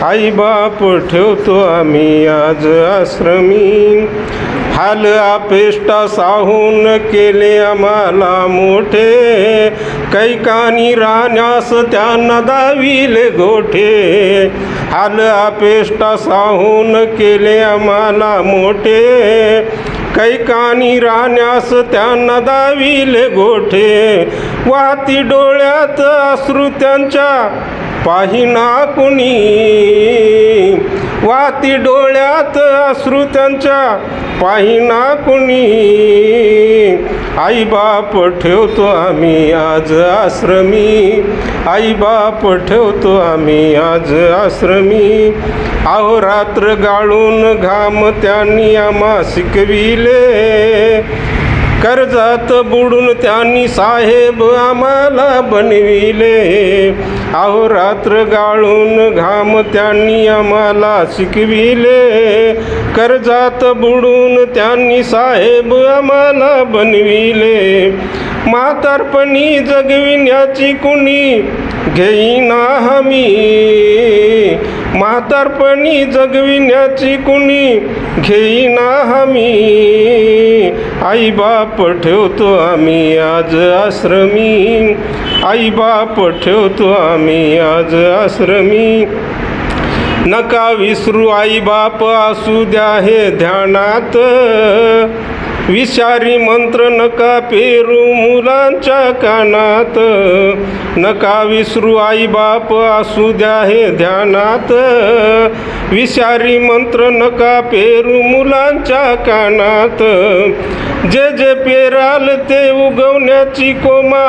आई बाप ठेवतो आम्ही आज आश्रमी. हाल अपेष्टा साहून केले आम्हाला मोठे, कैकानी राहण्यास त्यांना दाविले गोठे. हाल अपेष्टा साहून केले आम्हाला मोठे, कैकानी राहण्यास त्यांना दाविले गोठे. वाहती डोळ्यात अश्रू त्यांच्या पाहिना कुणी, वाहती डोळ्यात अश्रू त्यांच्या पाहिना कुणी. आई बाप ठेवतो आम्ही आज आश्रमी, आई बाप ठेवतो आम्ही आज आश्रमी. अहोरात्र गाळून घाम त्यांनी आम्हा शिकविले, कर्जात बुडून त्यांनी साहेब आम्हाला बनविले. अहोरात्र गाळून घाम त्यांनी आम्हाला शिकविले, कर्जात बुडून त्यांनी साहेब आम्हाला बनविले. म्हातारपणी जगविण्याची कुणी घेईना हमी, म्हातारपणी जगविण्याची कुणी घेईना हमी. आई बाप ठेवतो आम्ही आज आश्रमी, आई बाप ठेवतो आम्ही आज आश्रमी. नका विसरू आई बाप असू द्या हे ध्यानात, विषारी मंत्र नका पेरू मुलांच्या कानात. नका विसरू आई बाप असू द्या हे ध्यानात, विषारी मंत्र नका पेरू मुलांच्या कानात. जे जे पेराल ते उगवण्याची कोमा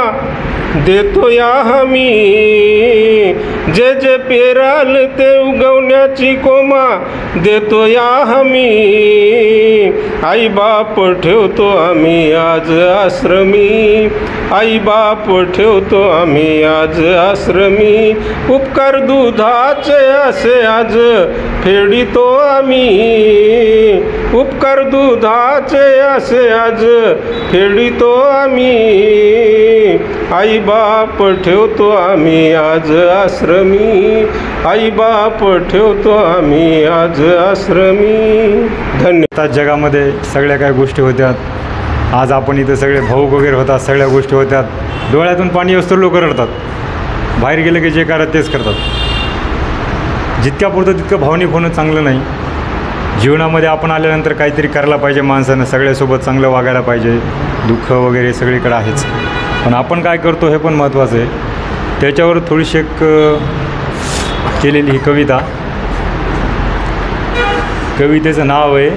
देतो या हमी, जे जे पेराल ते उगवण्याची कोमा देतो या हमी. आई बाप ठेवतो आम्ही आज आश्रमी, आई बाप ठेवतो आम्ही आज आश्रमी. उपकार दुधाचे असे आज फेडितो आम्ही, उपकार दुधाचे असे आज फेडितो आम्ही. आई बाप ठेवतो आम्ही आज आश्रमी, आई बाप ठेवतो आम्ही आज आश्रमी. धन्यवाद. जगामध्ये सगळ्या काही गोष्टी होत्यात. आज आपण इथं सगळे भाऊक वगैरे होतात, सगळ्या गोष्टी होत्यात. डोळ्यातून पाणी असतं लोक रडतात, बाहेर गेलं की जे करतात तेच करतात. जितक्यापुरतं तितकं भावनिक होणं चांगलं नाही. जीवनामध्ये आपण आल्यानंतर काहीतरी करायला पाहिजे माणसानं, सगळ्यासोबत चांगलं वागायला पाहिजे. दुःख वगैरे सगळीकडे आहेच, पण आपण काय करतो हे पण महत्त्वाचं आहे. त्याच्यावर थोडीशी एक केलेली ही कविता. कवितेचं नाव आहे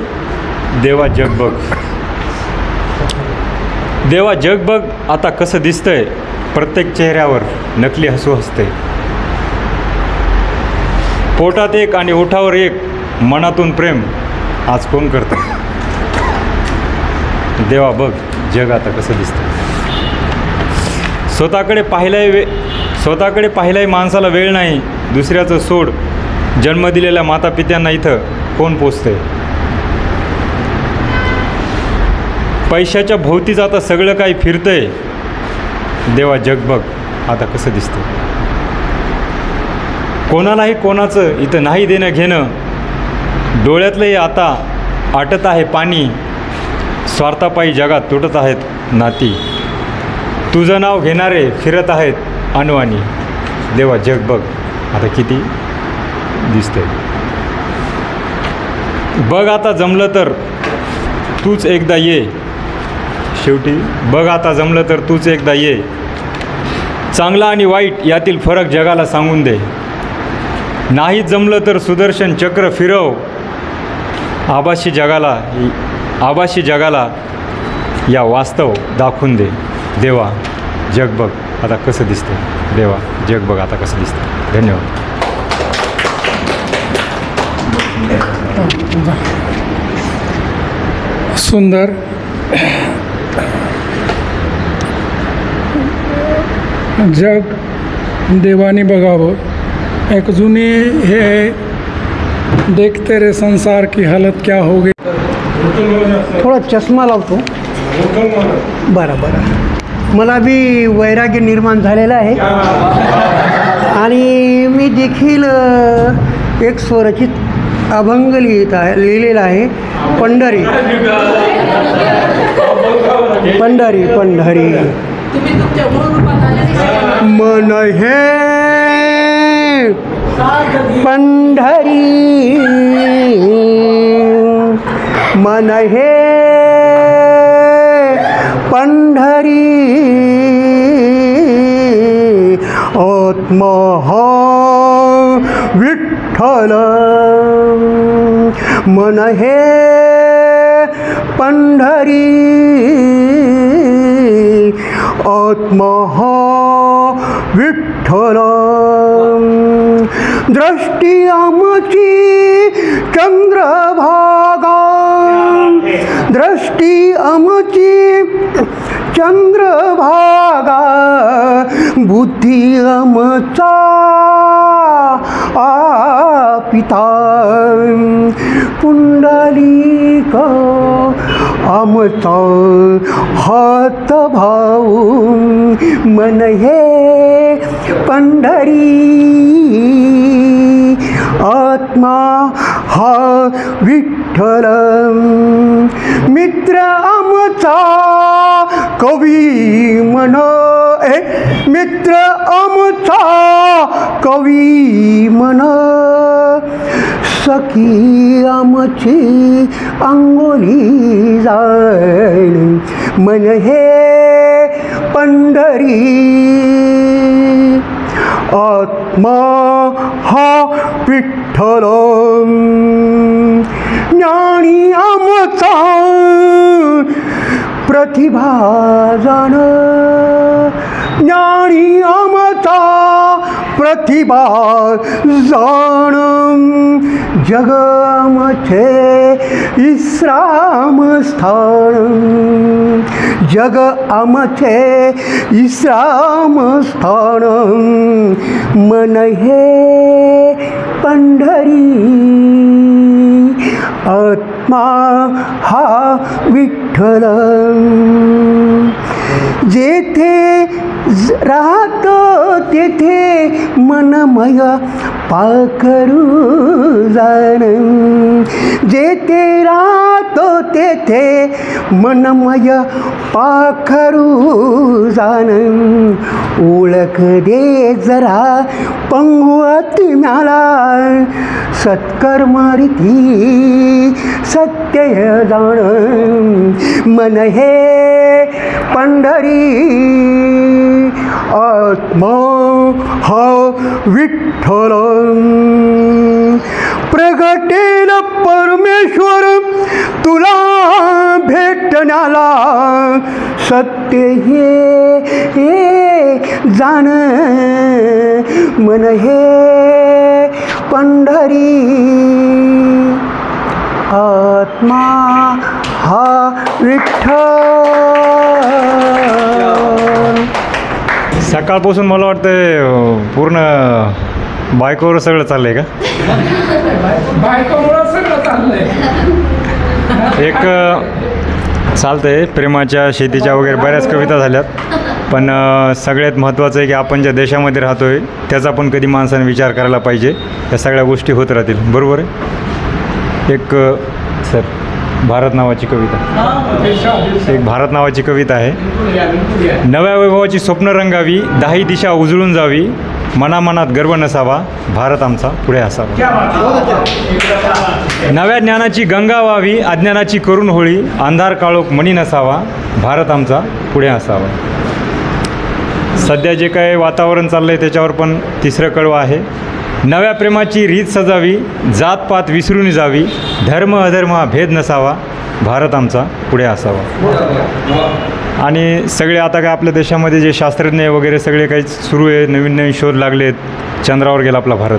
देवा जग बघ. देवा जग बघ आता कसं दिसतंय, प्रत्येक चेहऱ्यावर नकली हसू हसते. पोटात एक आणि ओठावर एक, मनातून प्रेम आज कोण करतं. देवा बघ जग आता कसं दिसतं. स्वतःकडे पाहिलाय माणसाला वेळ नाही. दुसऱ्याचं सोड, जन्म दिलेल्या मातापित्यांना इथं कोण पोचते. पैशाच्या भोवतीच आता सगळं काही फिरतंय. देवा जग बघ आता कसं दिसतं. कोणालाही कोणाचं इथं नाही देणं घेणं. डोळ्यातलंही आता आटत आहे पाणी. स्वार्थापायी जगात तुटत आहेत नाती. तुझं नाव घेणारे फिरत आहेत अनवाणी. देवा जग बघ आता किती दिसतंय. बघ आता जमलं तर तूच एकदा ये. शेवटी बघ आता जमलं तर तूच एकदा ये. चांगला आणि वाईट यातील फरक जगाला सांगून दे. नाही जमलं तर सुदर्शन चक्र फिरव. आभासी जगाला या वास्तव दाखवून दे. देवा जग बघ आता कसं दिसतं. देवा जग बघ आता कसं दिसतं. धन्यवाद. सुंदर. जग देवाने बघावं. एक जुने हे आहे, देखते रे संसार की हालत क्या हो गई. थोडा चष्मा लावतो. बरं बरं. मला बी वैराग्य निर्माण झालेलं आहे आणि मी देखील एक स्वरचित अभंग लिहिलेला आहे. पंढरी पंढरी पंढरी मन हे पंढरी मन हे पंढरी आत्मा हा विठ्ठल मन हे पंढरी आत्मा हा विठ्ठल दृष्टी आमची चंद्रभागा दृष्टी आमची चंद्रभागा बुद्धी आमचा पिता पुंडलिक आमचा हात भाऊ मन हे पंढरी आत्मा हा विठ्ठल मित्र आमचा कवी मन मित्र आमचा कवी मन सखी आमची अंगोली जाण मन हे पंढरी आत्मा हा विठ्ठल ज्ञानी आमचा प्रतिभा जाण ज्ञानी आमचा प्रतिभा जाण जग आमचे विश्राम स्थान जग आमचे विश्राम स्थान मन हे पंढरी आत्मा हा विठ्ठल जेथे राहतो तेथे मनमय पाखरू जाण जेथे राहतो तेथे मनमय पाखरू जाण ओळख दे जरा पंगवत म्याला सत्कर्म रीती सत्य जाण मन हे पंढरी आत्मा हा विठ्ठल प्रगटेल परमेश्वर तुला भेटण्याला सत्य हे जाण मन हे पंढरी आत्मा हा विठ्ठल. सकाळपासून मला वाटतं पूर्ण बायकोवर सगळं चाललंय का? बायकोमुळं सगळं चाललंय. एक चालतंय प्रेमाच्या शेतीच्या वगैरे बऱ्याच कविता झाल्यात, पण सगळ्यात महत्त्वाचं आहे की आपण ज्या देशामध्ये राहतो आहे त्याचा पण कधी माणसाने विचार करायला पाहिजे. या सगळ्या गोष्टी होत राहतील. बरोबर आहे. एक सर भारत नावाची कविता एक भारत नावाची कविता आहे. नव्या वैभवाची स्वप्न रंगावी, दाही दिशा उजळून जावी, मनामनात गर्व नसावा, भारत आमचा पुढे असावा. नव्या ज्ञानाची गंगा व्हावी, अज्ञानाची करून होळी, अंधार काळोख मणी नसावा, भारत आमचा पुढे असावा. सध्या जे काय वातावरण चाललं आहे त्याच्यावर पण तिसरं कळवं आहे. नव्या प्रेमाची रीत सजावी, जातपात विसरून जावी, धर्म अधर्म भेद नसावा, भारत आमचा पुढे असावा. आणि सगळे आता काय आपल्या देशामध्ये जे शास्त्रज्ञ वगैरे सगळे काही सुरू आहे, नवीन नवीन शोध लागलेत. चंद्रावर गेला आपला भारत.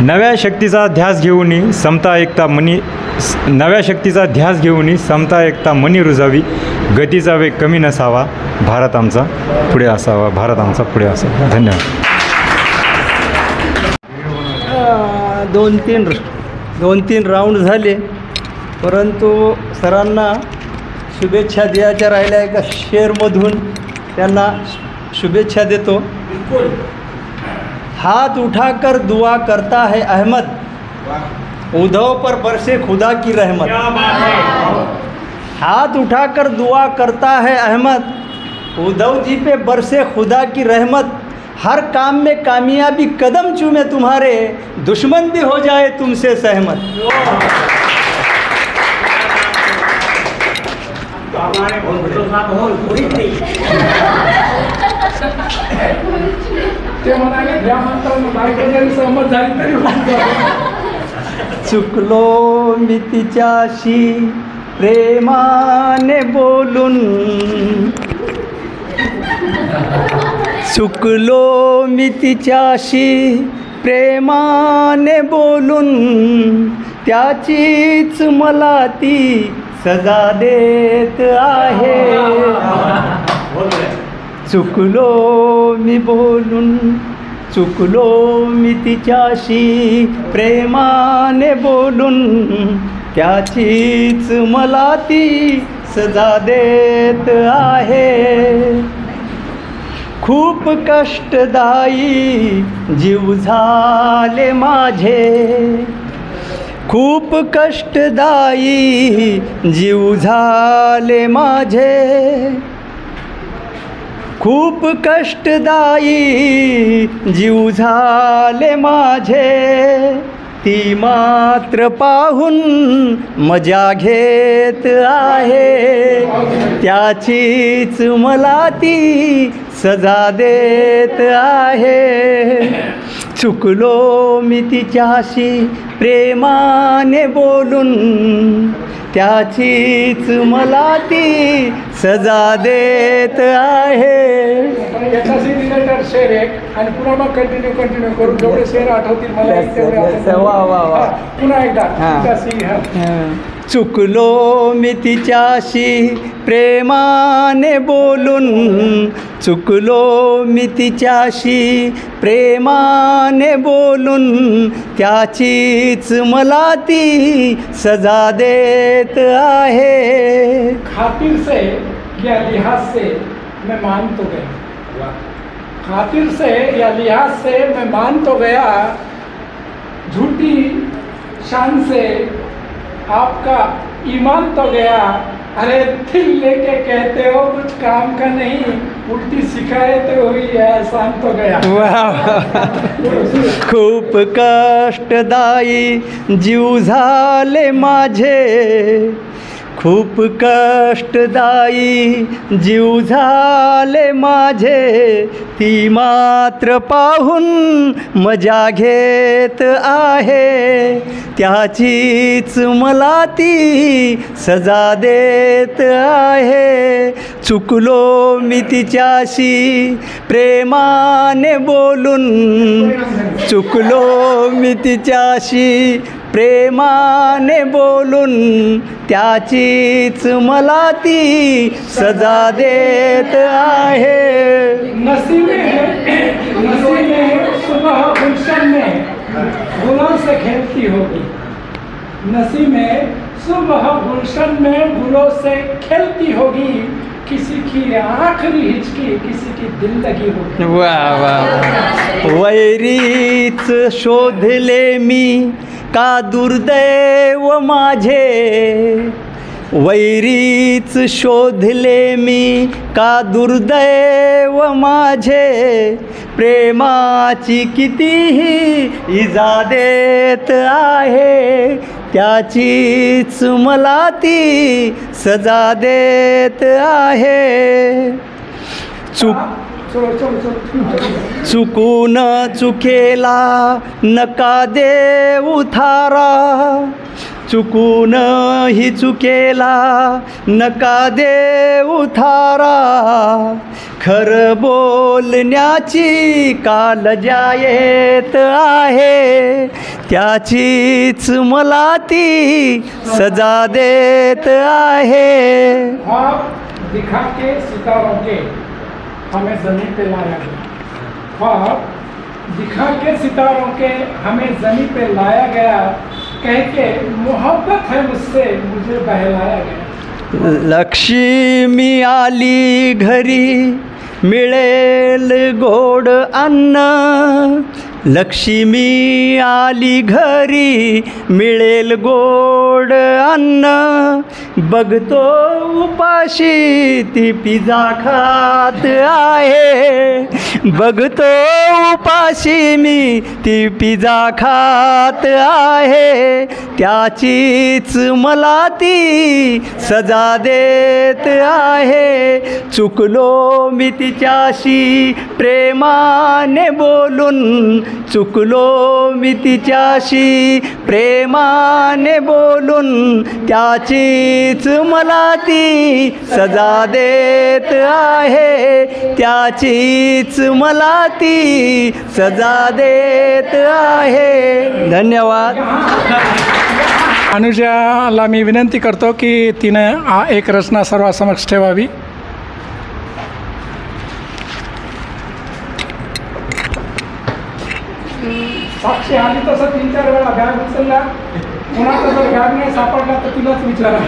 नव्या शक्तीचा ध्यास घेऊन समता एकता मनी नव्या शक्तीचा ध्यास घेऊन समता एकता मनी रुजावी, गतीचा वेग कमी नसावा, भारत आमचा पुढे असावा, भारत आमचा पुढे असावा. धन्यवाद. दोन तीन राऊंड झाले, परंतु सरांना शुभेच्छा द्यायच्या राहिल्या. एका शेअरमधून त्यांना शुभेच्छा देतो. हाथ उठाकर दुआ करता है अहमद, उद्धव पर बरसे खुदा की रहमत। हाथ उठाकर दुआ करता है अहमद, उद्धव जी पे बरसे खुदा की रहमत। हर काम में कामयाबी कदम चूमे तुम्हारे, दुश्मन भी हो जाए तुमसे सहमत। ते म्हणाले घ्या म्हणतात बायका जरी सहमत झाली तरी चुकलो मी तिच्याशी प्रेमाने बोलून, चुकलो मी तिच्याशी प्रेमाने बोलून, त्याचीच मला ती सजा देत आहे। चुकलो मी बोलून, चुकलो मी तिच्याशी प्रेमाने बोलून, त्याचीच मला ती सजा देत आहे। खूप कष्टदायी जीव झाले माझे, खूप कष्टदायी जीव झाले माझे, खूप कष्टदायी जीव झाले माझे। ती मात्र पाहून मजा घेत आहे, त्याचीच मला ती सजा देत आहे। चुकलो मी तिच्याशी प्रेमाने बोलून, त्याचीच मला ती सजा देत आहे। याच्याशी रिलेटेड शेर एक आणि पुन्हा मग कंटिन्यू करू, जेवढे शेर आठवतील मला पुन्हा एकदा। चुकलो मी तिच्याशी प्रेमाने बोलून, चुकलो मी तिच्याशी प्रेमाने बोलून, त्याचीच मला ती सजा देत आहे। खातिर से या लिहाज से मैं मान तो गया, खातिर से या लिहाज से मैं मान तो गया, झूठी शान से आपका ईमान तो गया। अरे दिल लेके कहते हो कुछ काम का नहीं, उल्टी शिकायत हुई है एहसान तो गया। खूप कष्टदायी जीव झाले माझे, खूप कष्टदायी जीव झाले माझे, ती मात्र पाहून मजा घेत आहे, त्याचीच मला ती सजा देत आहे। चुकलो मी तिच्याशी प्रेमाने बोलून, चुकलो मी तिच्याशी प्रेमाने बोलून, त्याचीच मला ती सजा देत आहे। नसीबे सुबह गुलशन में गुलों से खेलती होगी, नसीबें सुबह गुलशन में गुलों से खेलती होगी, किसी की आखिरी हिचकी किसी की दिल लगी होगी। वाह वाह। वैरीच शोधले मी का दुर्दैव माझे, वैरीच शोधले मी का दुर्दैव माझे, प्रेमाची कितीही इजा देत आहे, त्याचीच मला ती सजा देत आहे। चुकून चुकेला नका देऊ थारा, चुकून ही चुकेला नका देऊ थारा, खरं बोलण्याची कालजा येत आहे, त्याचीच मला ती सजा देत आहे। दिखा के सितारों के हमें ज़मीन पे लाया गया, ख्वाब दिखा के सितारों के हमें ज़मीन पे लाया गया, कह के मोहब्बत है मुझसे मुझे बहलाया गया। लक्ष्मी आली घरी मिळेल गोड अन्न, लक्ष्मी आली घरी मिळेल गोड अन्न, बघतो उपाशी ती पिझ्झा खात आहे, बघतो उपाशी मी ती पिझ्झा खात आहे, त्याचीच मला ती सजा देत आहे, चुकलो मी तिच्याशी प्रेमाने बोलून, चुकलो मी तिच्याशी प्रेमाने बोलून, त्याचीच मला ती सजा देत आहे, त्याचीच मला ती सजा देत आहे. धन्यवाद. अनुजाला मी विनंती करतो की तिनं एक रचना सर्वांसमक्ष ठेवावी. साक्षी आली तसं 3-4 वेळा बॅग उचलला, कोणाचा जर बॅग नाही सापडला तर तुलाच विचारा.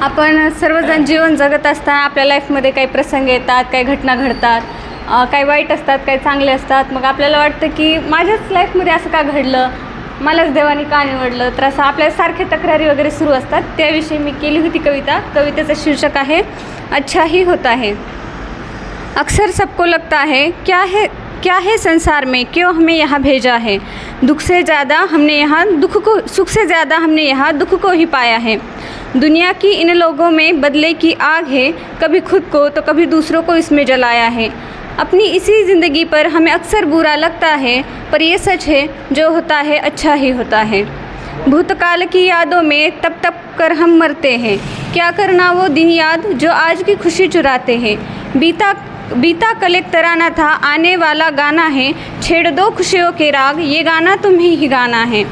आपण सर्वजण जीवन जगत असताना आपल्या लाईफमध्ये काही प्रसंग येतात, काही घटना घडतात, काही वाईट असतात, काही चांगले असतात. मग आपल्याला वाटतं की माझ्याच लाईफमध्ये असं का घडलं, मलाच देवाने का निवडलं, तर असं आपल्या सारखे तक्रारी वगैरे सुरू असतात. त्याविषयी मी केली होती कविता. कवितेचं शीर्षक आहे अच्छा ही होता है. अक्सर सबको लगता है क्या है संसार में, क्यों हमें यहाँ भेजा है, दुख से ज़्यादा हमने यहाँ दुख को, सुख से ज़्यादा हमने यहाँ दुख को ही पाया है. दुनिया की इन लोगों में बदले की आग है, कभी खुद को तो कभी दूसरों को इसमें जलाया है. अपनी इसी ज़िंदगी पर हमें अक्सर बुरा लगता है, पर ये सच है जो होता है अच्छा ही होता है. भूतकाल की यादों में तप तप कर हम मरते हैं, क्या करना वो दिन याद जो आज की खुशी चुराते हैं. बीता कल एक तराना था, आने वाला गाना है, छेड़ दो खुशियों के राग, ये गाना तुम्हें ही गाना है.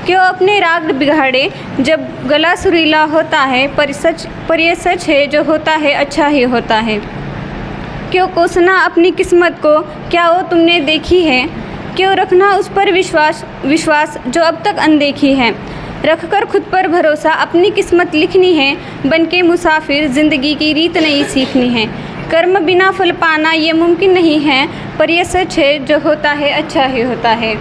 क्यों अपने राग बिगाड़े जब गला सुरीला होता है, पर ये सच है जो होता है अच्छा ही होता है. क्यों कोसना अपनी किस्मत को, क्या वो तुमने देखी है, क्यों रखना उस पर विश्वास जो अब तक अनदेखी है. रखकर खुद पर भरोसा अपनी किस्मत लिखनी है, बनके मुसाफिर ज़िंदगी की रीत नई सीखनी है. कर्म बिना फल पाना ये मुमकिन नहीं है, पर यह सच है जो होता है अच्छा ही होता है.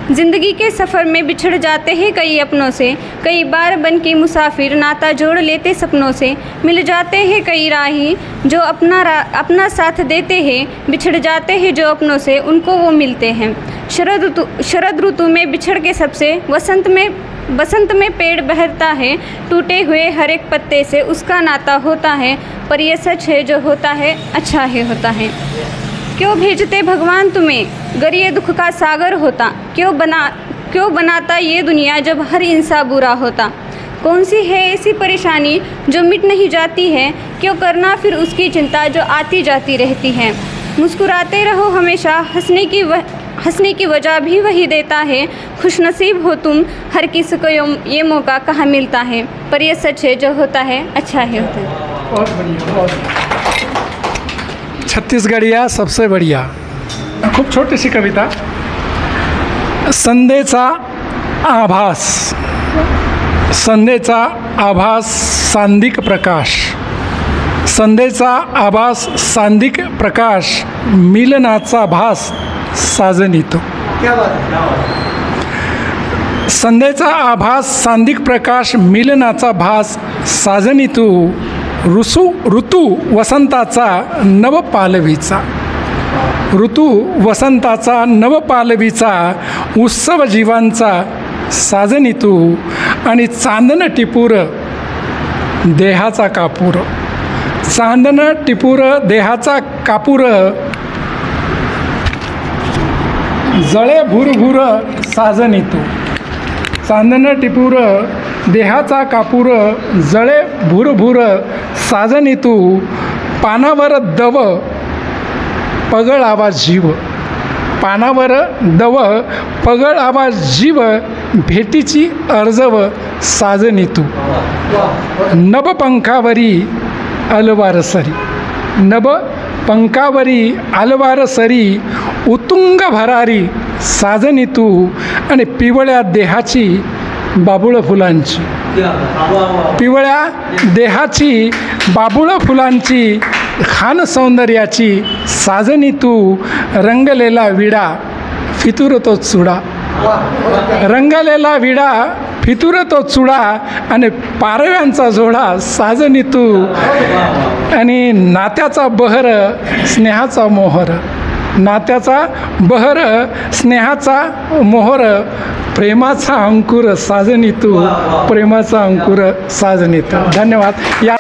ज़िंदगी के सफ़र में बिछड़ जाते हैं कई अपनों से, कई बार बन के मुसाफिर नाता जोड़ लेते सपनों से. मिल जाते हैं कई राही जो अपना साथ देते हैं, बिछड़ जाते हैं जो अपनों से उनको वो मिलते हैं. शरद ऋतु में बिछड़ के सबसे, बसंत में पेड़ बहरता है, टूटे हुए हर एक पत्ते से उसका नाता होता है, पर यह सच है जो होता है अच्छा ही होता है. क्यों भेजते भगवान तुम्हें गर ये दुख का सागर होता, क्यों बनाता ये दुनिया जब हर इंसान बुरा होता. कौन सी है ऐसी परेशानी जो मिट नहीं जाती है, क्यों करना फिर उसकी चिंता जो आती जाती रहती है. मुस्कुराते रहो हमेशा, हंसने की वजह भी वही देता है. खुशनसीब हो तुम, हर किसी को ये मौका कहाँ मिलता है, पर यह सच है जो होता है अच्छा ही होता है. बहुत बढ़िया, बहुत छत्तीसगढ़िया सबसे बढ़िया. खूप छोटीशी कविता. संध्येचा आभास सांधिक प्रकाश, संध्येचा आभास सांधिक प्रकाश, मिलनाचा भास साजनितो. संध्येचा आभास सांधिक प्रकाश, मिलनाचा भास साजनितो. ऋतू वसंताचा नवपालवीचा, ऋतू वसंताचा नवपालवीचा, उत्सव जीवांचा साजनितू. आणि चांदणं टिपूर देहाचा कापूर, चांदणं टिपूर देहाचा कापूर, जळे भुरभुर साजनितू. चांदणं टिपूर देहाचा कापूर, जळे भुरभुर साजनितू. पानावर दव पगळावा जीव, पानावर दव पगळावा जीव, भेटीची अर्जव साजनितू. नभपंखावरी अलवार सरी, नभपंखावरी अलवार सरी, उतुंग भरारी साजनितू. आणि पिवळ्या देहाची बाबुळ फुलांची, पिवळ्या देहाची बाबुळ फुलांची, खान सौंदर्याची साजनी तू, रंगलेला विडा फितूर तो चुडा, रंगलेला विडा फितूर तो चुडा आणि पारव्यांचा जोडा साजनी तू, आणि नात्याचा बहर स्नेहाचा मोहर, नात्याचा बहर स्नेहाचा मोहर, प्रेमाचा अंकुर साजनी तू, प्रेमाचा अंकुर साजनी तू. धन्यवाद. या